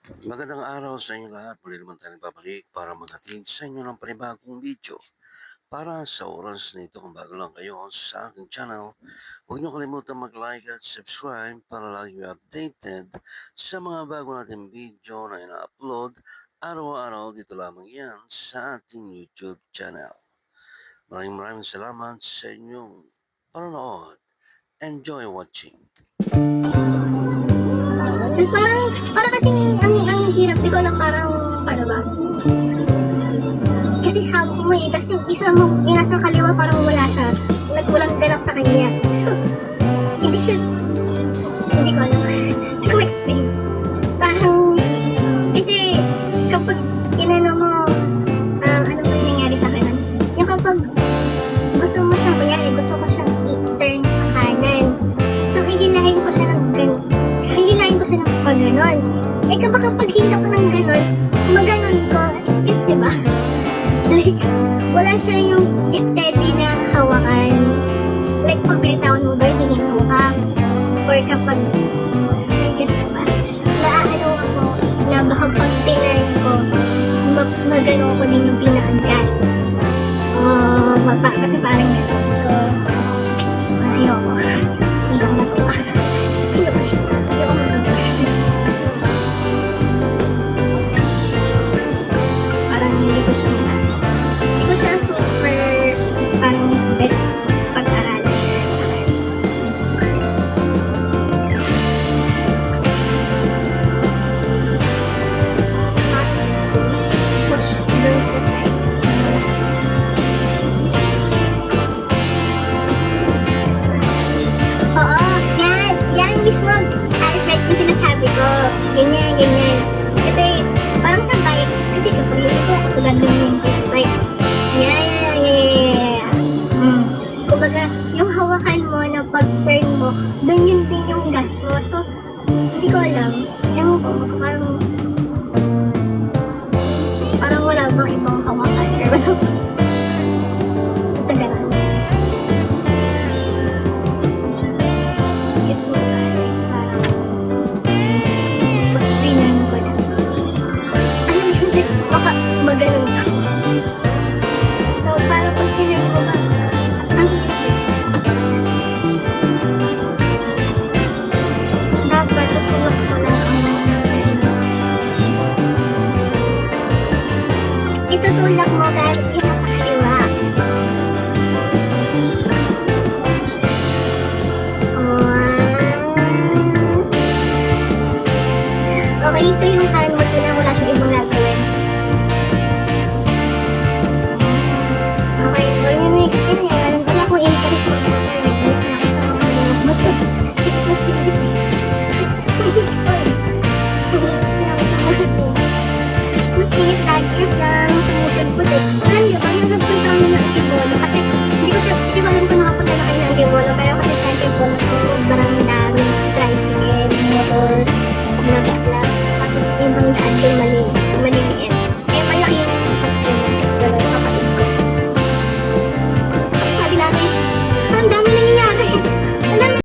Magandang araw sa inyo lahat. Muli naman tayo nagbabalik para maghatid sa inyo ng panibagong video. Para sa oras na ito, kung bago lang kayo sa aking channel, huwag niyo kalimutan mag-like at subscribe para lagi kayo updated sa mga bago nating video na ina-upload araw-araw dito lamang yan sa ating YouTube channel. Maraming salamat sa inyong panonood. Enjoy watching. Tapos parang kasing ang hirap siguro na parang, paano ba? Kasi habang mo eh, kasi yung isa mo, yung nasa kaliwa parang wala siya. Nagkulang ganap sa kanya. So, hindi siya, hindi ko alam. Hindi ko explain. Parang, kasi kapag inano mo, ano ba nangyari sa akin? Yung kapag gusto mo siya, kunyari gusto ko siyang i-turn sa kanan. So, hihilahin ko siya ng pag-ganon. Eh kapag hila ko ng ganon, maganon ko, gets diba? Like, wala siya yung steady na hawakan. Like, pag binitawan mo ba, hihinto ka. Or kapag, gets diba? Naaano ako, na baka pag tinarn ko, magano ko din yung pinaka-gas. Kasi parang gas. So, ayoko. Hindi ko masuwa. Ayoko siya. Ayoko masuwa. Hindi ko siya super parang bet pag-aralan. Push dun sa side. Oo, yan mismo. Alfred yung sinasabi ko. Ganyan. Kasi parang sa bike, kasi kapag ko agad yung like, yeah. Kumbaga, yung hawakan mo na pag-turn mo, dun yun din yung gas mo. So, hindi ko alam. Ewan ko, parang wala bang ibang hawakan. Sa ganun. It's so bad. Parang, pag-trainer mo ko na. Baka magaling ka. So, parang pag pinag mo ba, dapat tutulak ko lang itutulak mo gamit yung nasa kaliwa. Okay, so yung hand mo na wala siyang ibang gagawin.